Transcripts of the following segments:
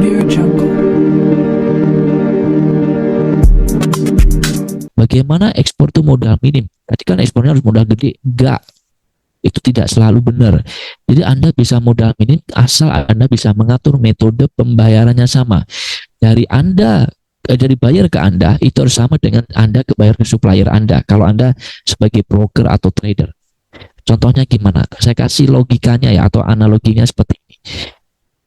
AudioJungle. Bagaimana ekspor itu modal minim? Tadi kan ekspornya harus modal gede. Enggak, itu tidak selalu benar. Jadi Anda bisa modal minim asal Anda bisa mengatur metode pembayarannya sama. Dari buyer ke Anda itu harus sama dengan Anda ke buyer ke supplier Anda. Kalau Anda sebagai broker atau trader. Contohnya gimana? Saya kasih logikanya ya atau analoginya seperti ini.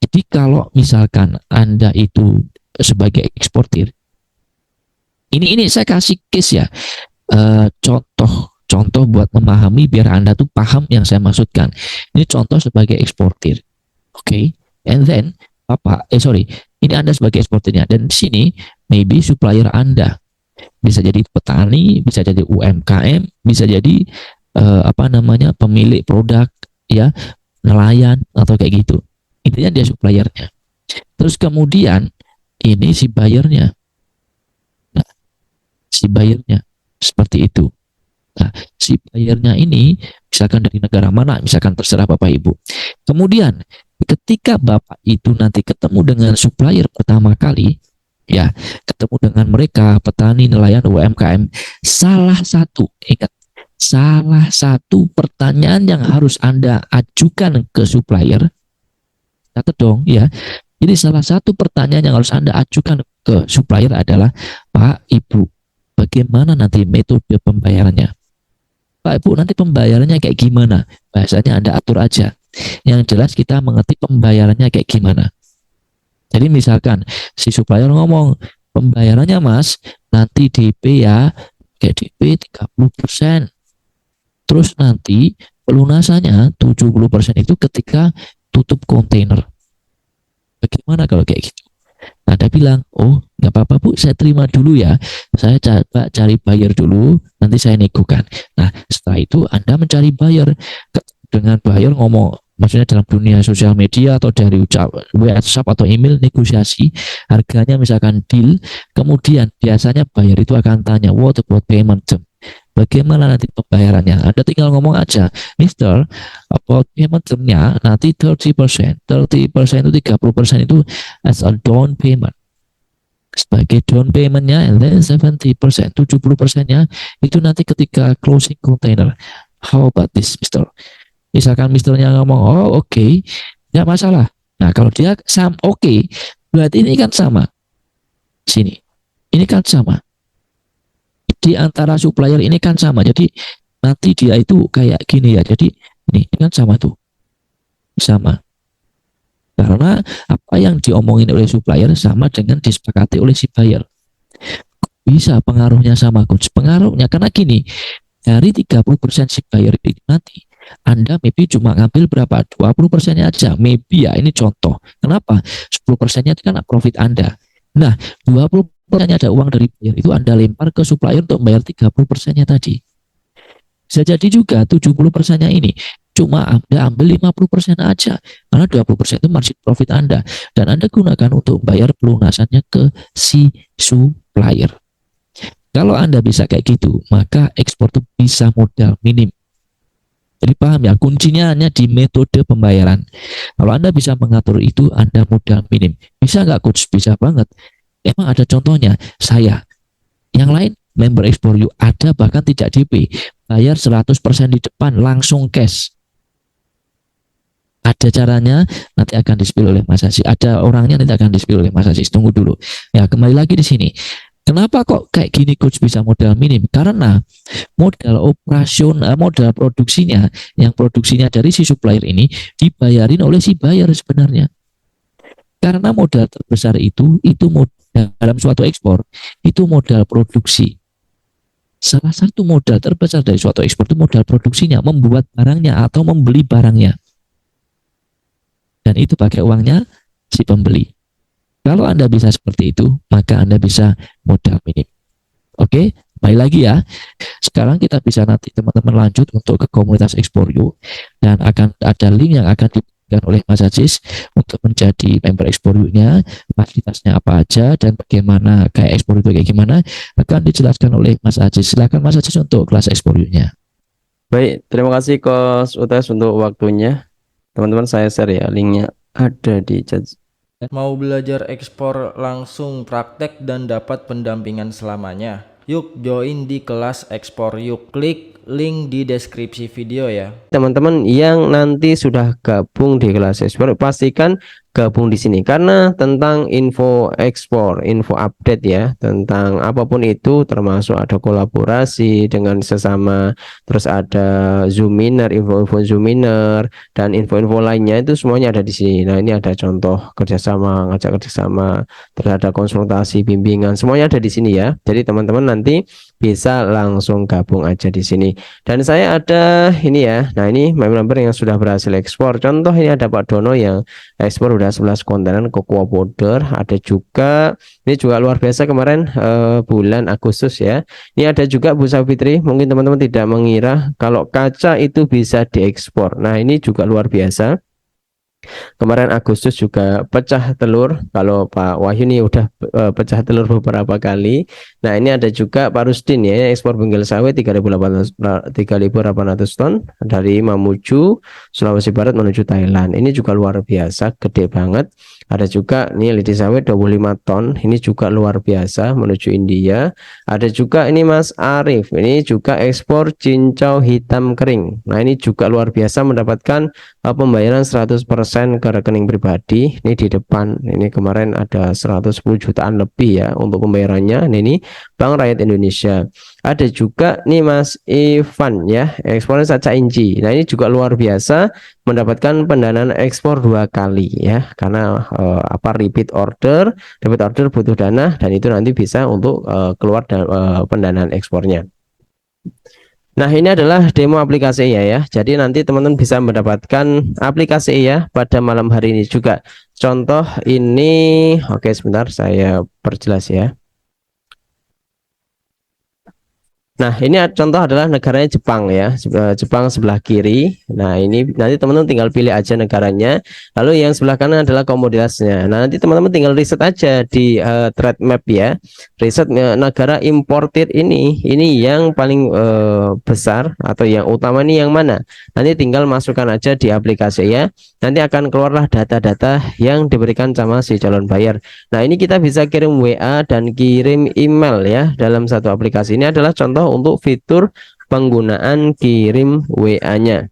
Jadi kalau misalkan Anda itu sebagai eksportir, ini saya kasih case ya, contoh buat memahami biar Anda tuh paham yang saya maksudkan. Ini contoh sebagai eksportir, oke? And then ini Anda sebagai eksportirnya, dan di sini maybe supplier Anda bisa jadi petani, bisa jadi UMKM, bisa jadi pemilik produk ya, nelayan atau kayak gitu. Intinya dia suppliernya. Terus kemudian ini si buyernya. Nah, si buyernya seperti itu. Nah, si buyernya ini misalkan dari negara mana, misalkan terserah Bapak Ibu. Kemudian ketika Bapak itu nanti ketemu dengan supplier pertama kali, ya, ketemu dengan mereka petani, nelayan, UMKM, salah satu pertanyaan yang harus Anda ajukan ke supplier, catat dong ya. Jadi salah satu pertanyaan yang harus Anda ajukan ke supplier adalah, Pak, Ibu, bagaimana nanti metode pembayarannya? Pak, Ibu, nanti pembayarannya kayak gimana? Bahasanya Anda atur aja. Yang jelas kita mengerti pembayarannya kayak gimana. Jadi misalkan si supplier ngomong, pembayarannya Mas, nanti DP ya, kayak DP 30%. Terus nanti pelunasannya 70% itu ketika tutup kontainer. Bagaimana kalau kayak gitu? Nah, Anda bilang, oh nggak apa-apa Bu, saya terima dulu ya. Saya coba cari buyer dulu, nanti saya negokan. Nah, setelah itu Anda mencari buyer. Dengan buyer ngomong, maksudnya dalam dunia sosial media atau dari WhatsApp atau email, negosiasi, harganya misalkan deal. Kemudian biasanya buyer itu akan tanya, what about payment term? Bagaimana nanti pembayarannya? Anda tinggal ngomong aja, Mister, about payment termnya nanti 30%. 30% itu 30% itu as a down payment. Sebagai down paymentnya, and then 70%, 70%-nya itu nanti ketika closing container. How about this, Mister? Misalkan Misternya ngomong, oh oke, nggak masalah. Nah, kalau dia oke, berarti ini kan sama. Sini, ini kan sama. Di antara supplier ini kan sama. Jadi nanti dia itu kayak gini ya. Jadi ini kan sama tuh. Sama. Karena apa yang diomongin oleh supplier sama dengan disepakati oleh si buyer. Bisa pengaruhnya sama, coach. Pengaruhnya karena gini, dari 30% si buyer ini nanti Anda maybe cuma ngambil berapa? 20%-nya aja. Maybe ya, ini contoh. Kenapa? 10%-nya itu kan profit Anda. Nah, 20%-nya ada uang dari buyer, itu Anda lempar ke supplier untuk bayar 30%-nya tadi. Bisa jadi juga 70%-nya ini cuma Anda ambil 50% aja. Karena 20% itu margin profit Anda. Dan Anda gunakan untuk bayar pelunasannya ke si supplier. Kalau Anda bisa kayak gitu, maka ekspor itu bisa modal minim. Jadi paham ya, kuncinya hanya di metode pembayaran. Kalau Anda bisa mengatur itu, Anda modal minim. Bisa nggak, coach? Bisa banget. Emang ada contohnya, saya. Yang lain, member Explore You ada bahkan tidak DP. Bayar 100% di depan, langsung cash. Ada caranya, nanti akan di-spill oleh Mas Aziz. Ada orangnya, nanti akan di-spill oleh Mas Aziz. Tunggu dulu. Ya, kembali lagi di sini. Kenapa kok kayak gini coach bisa modal minim? Karena modal modal produksinya, yang produksinya dari si supplier ini dibayarin oleh si buyer sebenarnya. Karena modal terbesar itu modal dalam suatu ekspor, itu modal produksi. Salah satu modal terbesar dari suatu ekspor itu modal produksinya, membuat barangnya atau membeli barangnya. Dan itu pakai uangnya si pembeli. Kalau Anda bisa seperti itu, maka Anda bisa modal minim. Oke, kembali lagi ya. Sekarang kita bisa nanti teman-teman lanjut untuk ke komunitas Explore You, dan akan ada link yang akan diberikan oleh Mas Aziz untuk menjadi member Explore You-nya, fasilitasnya apa aja dan bagaimana kayak Explore itu kayak gimana akan dijelaskan oleh Mas Aziz. Silakan Mas Aziz untuk kelas Explore You-nya. Baik, terima kasih Coach UTS untuk waktunya. Teman-teman, saya share ya linknya, ada di chat Mau belajar ekspor langsung praktek dan dapat pendampingan selamanya? Yuk join di kelas ekspor yuk. Klik link di deskripsi video ya. Teman-teman yang nanti sudah gabung di kelas ekspor, pastikan gabung di sini karena tentang info ekspor, info update ya, tentang apapun itu, termasuk ada kolaborasi dengan sesama, terus ada Zoominer, info-info Zoominer dan info-info lainnya itu semuanya ada di sini. Nah, ini ada contoh kerjasama, ngajak kerjasama, terus ada konsultasi, bimbingan, semuanya ada di sini ya. Jadi teman-teman nanti bisa langsung gabung aja di sini. Dan saya ada ini ya. Nah, ini member yang sudah berhasil ekspor. Contoh ini ada Pak Dono yang ekspor udah 11 kontainer cocoa powder. Ada juga ini juga luar biasa kemarin bulan Agustus ya. Ini ada juga Bu Safitri. Mungkin teman-teman tidak mengira kalau kaca itu bisa diekspor. Nah, ini juga luar biasa. Kemarin Agustus juga pecah telur. Kalau Pak Wahyu ini udah pecah telur beberapa kali. Nah, ini ada juga Pak Rusdin ya, ekspor benggel sawit 3.800 ton dari Mamuju, Sulawesi Barat menuju Thailand. Ini juga luar biasa, gede banget. Ada juga nih lidi sawit 25 ton. Ini juga luar biasa menuju India. Ada juga ini Mas Arif. Ini juga ekspor cincau hitam kering. Nah, ini juga luar biasa mendapatkan pembayaran 100% ke rekening pribadi. Ini di depan ini kemarin ada 110 jutaan lebih ya untuk pembayarannya. Nah, ini Bank Rakyat Indonesia. Ada juga nih Mas Ivan ya, ekspornya saca inci. Nah, ini juga luar biasa mendapatkan pendanaan ekspor 2 kali ya, karena repeat order butuh dana dan itu nanti bisa untuk keluar pendanaan ekspornya. Nah, ini adalah demo aplikasi ya. Jadi nanti teman-teman bisa mendapatkan aplikasi ya pada malam hari ini juga. Contoh ini, oke sebentar saya perjelas ya. Nah, ini contoh adalah negaranya Jepang ya, Jepang sebelah kiri. Nah, ini nanti teman-teman tinggal pilih aja negaranya. Lalu yang sebelah kanan adalah komoditasnya. Nah, nanti teman-teman tinggal riset aja di trade map ya. Riset negara importir ini yang paling besar atau yang utama ini yang mana. Nanti tinggal masukkan aja di aplikasi ya. Nanti akan keluarlah data-data yang diberikan sama si calon buyer. Nah, ini kita bisa kirim WA dan kirim email ya dalam satu aplikasi. Ini adalah contoh untuk fitur penggunaan kirim WA-nya.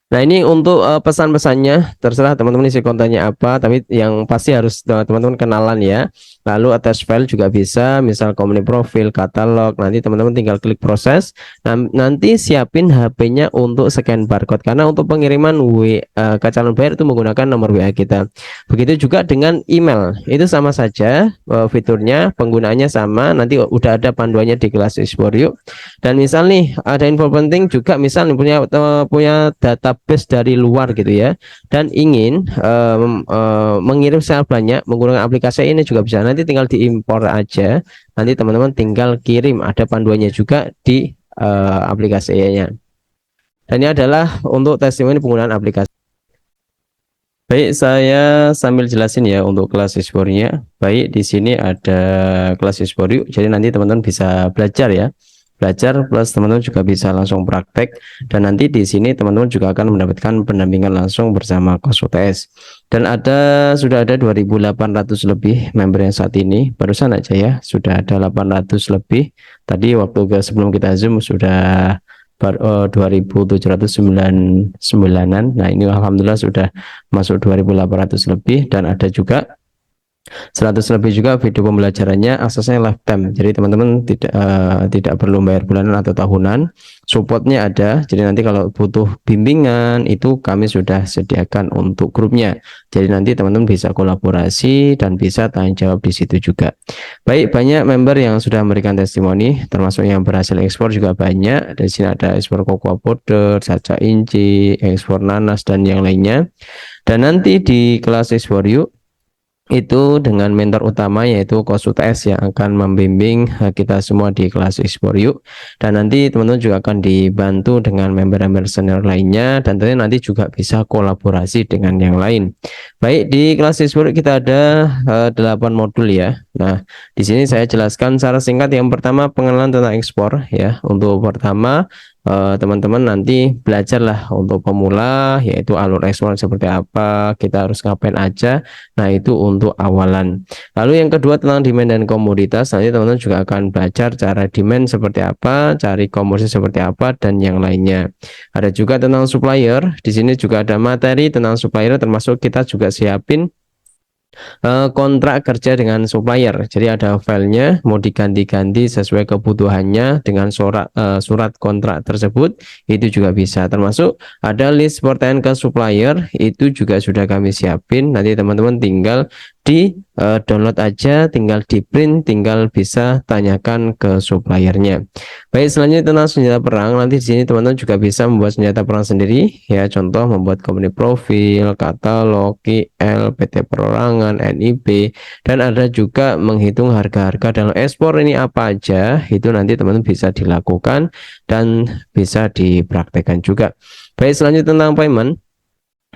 Nah, ini untuk pesan-pesannya, terserah teman-teman isi kontennya apa, tapi yang pasti harus teman-teman kenalan ya. Lalu attach file juga bisa, misal company profile, katalog, nanti teman-teman tinggal klik proses. Nanti siapin HP-nya untuk scan barcode, karena untuk pengiriman ke calon buyer itu menggunakan nomor WA kita. Begitu juga dengan email, itu sama saja fiturnya, penggunaannya sama, nanti udah ada panduannya di kelas Explore Yuk. Dan misal nih, ada info penting juga, misal punya data base dari luar gitu ya, dan ingin mengirim secara banyak menggunakan aplikasi ini juga bisa. Nanti tinggal diimpor aja, nanti teman-teman tinggal kirim, ada panduannya juga di aplikasinya. Dan ini adalah untuk testimoni penggunaan aplikasi. Baik, saya sambil jelasin ya untuk kelas Explore-nya. Baik, di sini ada kelas Explore Yuk, jadi nanti teman-teman bisa belajar ya. Belajar plus teman-teman juga bisa langsung praktek, dan nanti di sini teman-teman juga akan mendapatkan pendampingan langsung bersama Coach UTS. Dan sudah ada 2.800 lebih member yang saat ini, barusan aja ya sudah ada 800 lebih. Tadi waktu sebelum kita Zoom sudah 2.799-an. Nah, ini alhamdulillah sudah masuk 2.800 lebih, dan ada juga 100 lebih juga video pembelajarannya, aksesnya lifetime. Jadi teman-teman tidak perlu bayar bulanan atau tahunan. Supportnya ada. Jadi nanti kalau butuh bimbingan itu kami sudah sediakan untuk grupnya. Jadi nanti teman-teman bisa kolaborasi dan bisa tanya jawab di situ juga. Baik, banyak member yang sudah memberikan testimoni, termasuk yang berhasil ekspor juga banyak. Di sini ada ekspor cocoa powder, saca inci, ekspor nanas dan yang lainnya. Dan nanti di kelas Explore Yuk itu dengan mentor utama yaitu Coach UTS yang akan membimbing kita semua di kelas Explore Yuk, dan nanti teman-teman juga akan dibantu dengan member-member senior lainnya, dan tentunya nanti juga bisa kolaborasi dengan yang lain. Baik, di kelas Explore kita ada 8 modul ya. Nah, di sini saya jelaskan secara singkat. Yang pertama pengenalan tentang ekspor ya. Untuk pertama teman-teman nanti belajarlah untuk pemula, yaitu alur ekspor seperti apa, kita harus ngapain aja. Nah, itu untuk awalan. Lalu yang kedua tentang demand dan komoditas, nanti teman-teman juga akan belajar cara demand seperti apa, cari komoditi seperti apa, dan yang lainnya. Ada juga tentang supplier. Di sini juga ada materi tentang supplier, termasuk kita juga siapin kontrak kerja dengan supplier. Jadi ada filenya, mau diganti-ganti sesuai kebutuhannya dengan surat kontrak tersebut, itu juga bisa. Termasuk ada list pertanyaan ke supplier, itu juga sudah kami siapin. Nanti teman-teman tinggal di download aja, tinggal di print, tinggal bisa tanyakan ke suppliernya. Baik, selanjutnya tentang senjata perang. Nanti di sini teman-teman juga bisa membuat senjata perang sendiri, ya. Contoh membuat company profil, katalog, KL, PT Perorangan, NIB, dan ada juga menghitung harga-harga dalam ekspor ini apa aja. Itu nanti teman-teman bisa dilakukan dan bisa dipraktekkan juga. Baik, selanjutnya tentang payment.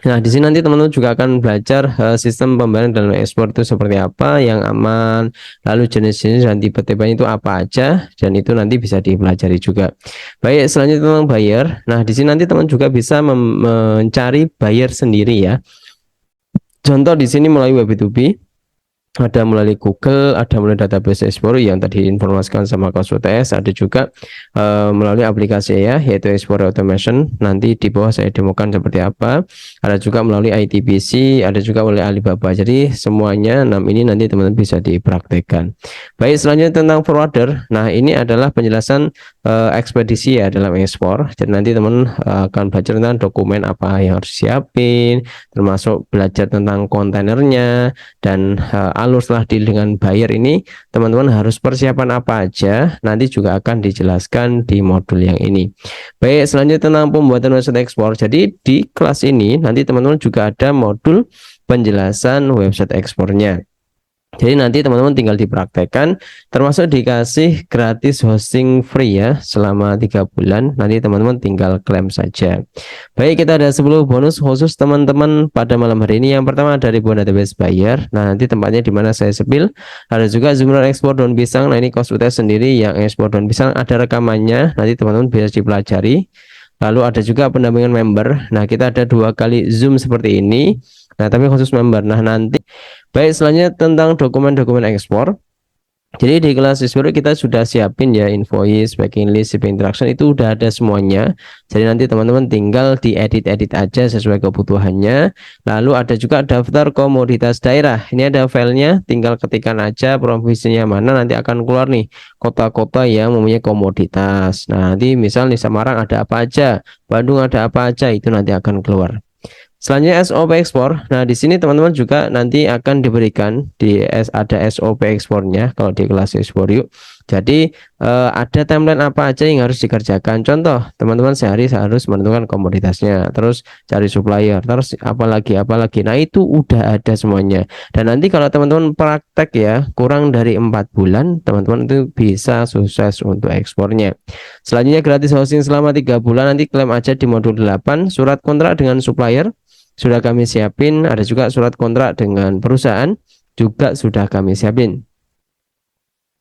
Nah, di sini nanti teman-teman juga akan belajar sistem pembayaran dalam ekspor itu seperti apa yang aman, lalu jenis-jenis dan tipe-tipenya itu apa aja, dan itu nanti bisa dipelajari juga. Baik, selanjutnya tentang buyer. Nah, di sini nanti teman juga bisa mencari buyer sendiri, ya. Contoh di sini melalui Web2B. Ada melalui Google, ada melalui database Explorer yang tadi diinformasikan sama Coach UTS, ada juga melalui aplikasi, ya, yaitu Explorer Automation. Nanti di bawah saya demokan seperti apa. Ada juga melalui ITBC, ada juga melalui Alibaba. Jadi semuanya 6 ini nanti teman-teman bisa dipraktekkan. Baik, selanjutnya tentang forwarder. Nah, ini adalah penjelasan ekspedisi, ya, dalam ekspor. Jadi nanti teman akan belajar tentang dokumen apa yang harus siapin, termasuk belajar tentang kontainernya, dan alur setelah deal dengan buyer ini teman-teman harus persiapan apa aja, nanti juga akan dijelaskan di modul yang ini. Baik, selanjutnya tentang pembuatan website ekspor. Jadi di kelas ini nanti teman-teman juga ada modul penjelasan website ekspornya. Jadi nanti teman-teman tinggal dipraktekkan, termasuk dikasih gratis hosting free, ya, selama 3 bulan. Nanti teman-teman tinggal klaim saja. Baik, kita ada 10 bonus khusus teman-teman pada malam hari ini. Yang pertama dari Buana Database Buyer. Nah, nanti tempatnya di mana saya sepil. Ada juga Zoomar ekspor daun pisang. Nah, ini Coach UTS sendiri yang ekspor daun pisang, ada rekamannya. Nanti teman-teman bisa dipelajari. Lalu ada juga pendampingan member. Nah, kita ada 2 kali Zoom seperti ini. Nah, tapi khusus member. Nah, nanti baik, selanjutnya tentang dokumen-dokumen ekspor. Jadi di kelas Explorer kita sudah siapin, ya, invoice, packing list, shipping instruction, itu udah ada semuanya. Jadi nanti teman-teman tinggal diedit-edit aja sesuai kebutuhannya. Lalu ada juga daftar komoditas daerah. Ini ada filenya, tinggal ketikkan aja provinsinya mana, nanti akan keluar nih kota-kota yang mempunyai komoditas. Nah, nanti misal di Semarang ada apa aja, Bandung ada apa aja, itu nanti akan keluar. Selanjutnya SOP ekspor. Nah, di sini teman-teman juga nanti akan diberikan ada SOP ekspornya kalau di kelas ekspor yuk. Jadi ada timeline apa aja yang harus dikerjakan. Contoh, teman-teman sehari harus menentukan komoditasnya, terus cari supplier, terus apalagi. Nah, itu udah ada semuanya. Dan nanti kalau teman-teman praktek, ya, kurang dari 4 bulan, teman-teman itu bisa sukses untuk ekspornya. Selanjutnya gratis hosting selama 3 bulan. Nanti klaim aja di modul 8. Surat kontrak dengan supplier sudah kami siapin, ada juga surat kontrak dengan perusahaan juga sudah kami siapin.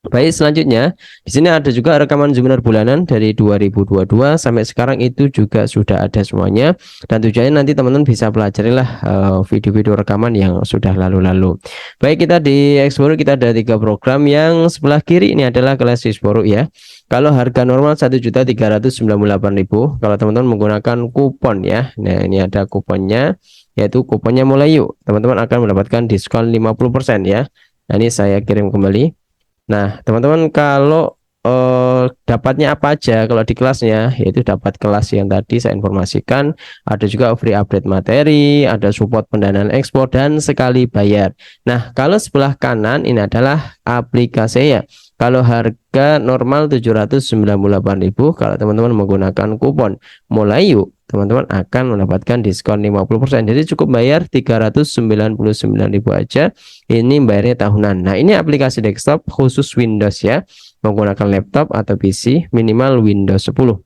Baik, selanjutnya di sini ada juga rekaman Zoomar bulanan dari 2022 sampai sekarang, itu juga sudah ada semuanya. Dan tujuannya nanti teman-teman bisa pelajarilah video-video rekaman yang sudah lalu-lalu. Baik, kita di Explorer kita ada 3 program. Yang sebelah kiri ini adalah kelas Explorer, ya. Kalau harga normal 1.398.000, kalau teman-teman menggunakan kupon, ya. Nah, ini ada kuponnya, yaitu kuponnya mulai yuk. Teman-teman akan mendapatkan diskon 50%, ya. Nah, ini saya kirim kembali. Nah, teman-teman kalau dapatnya apa aja kalau di kelasnya, yaitu dapat kelas yang tadi saya informasikan, ada juga free update materi, ada support pendanaan ekspor, dan sekali bayar. Nah, kalau sebelah kanan ini adalah aplikasinya. Kalau harga normal 798.000, kalau teman-teman menggunakan kupon mulai yuk, teman-teman akan mendapatkan diskon 50%. Jadi cukup bayar 399.000 aja. Ini bayarnya tahunan. Nah, ini aplikasi desktop khusus Windows, ya. Menggunakan laptop atau PC minimal Windows 10.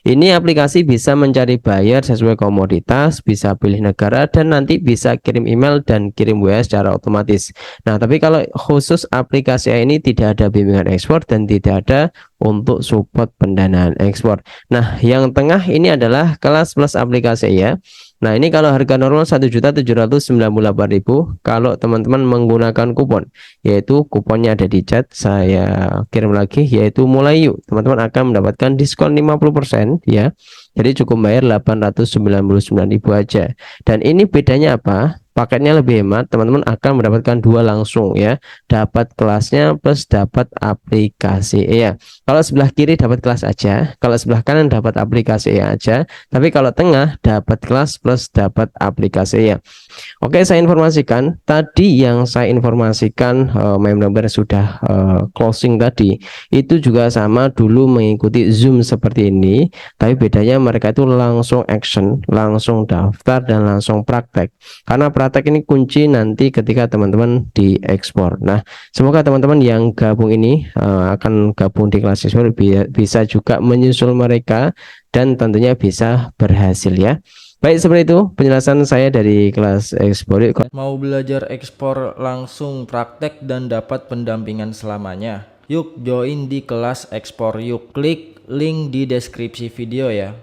Ini aplikasi bisa mencari buyer sesuai komoditas, bisa pilih negara, dan nanti bisa kirim email dan kirim WA secara otomatis. Nah, tapi kalau khusus aplikasi ini tidak ada bimbingan ekspor dan tidak ada untuk support pendanaan ekspor. Nah, yang tengah ini adalah kelas plus aplikasi ya. Nah, ini kalau harga normal 1.798.000, kalau teman-teman menggunakan kupon, yaitu kuponnya ada di chat, saya kirim lagi, yaitu mulai yuk, teman-teman akan mendapatkan diskon 50% ya. Jadi cukup bayar 899.000 aja. Dan ini bedanya apa? Paketnya lebih hemat, teman-teman akan mendapatkan dua langsung ya. Dapat kelasnya plus dapat aplikasi ya. Kalau sebelah kiri dapat kelas aja, kalau sebelah kanan dapat aplikasi aja. Tapi kalau tengah dapat kelas plus dapat aplikasi ya. Oke, saya informasikan tadi yang saya informasikan member sudah closing tadi itu juga sama dulu mengikuti Zoom seperti ini, tapi bedanya mereka itu langsung action, langsung daftar dan langsung praktek. Karena praktek ini kunci nanti ketika teman-teman diekspor. Nah, semoga teman-teman yang gabung ini akan gabung di kelas ekspor bisa juga menyusul mereka dan tentunya bisa berhasil ya. Baik, seperti itu penjelasan saya dari kelas ekspor. Mau belajar ekspor langsung praktek dan dapat pendampingan selamanya? Yuk join di kelas ekspor yuk. Klik link di deskripsi video ya.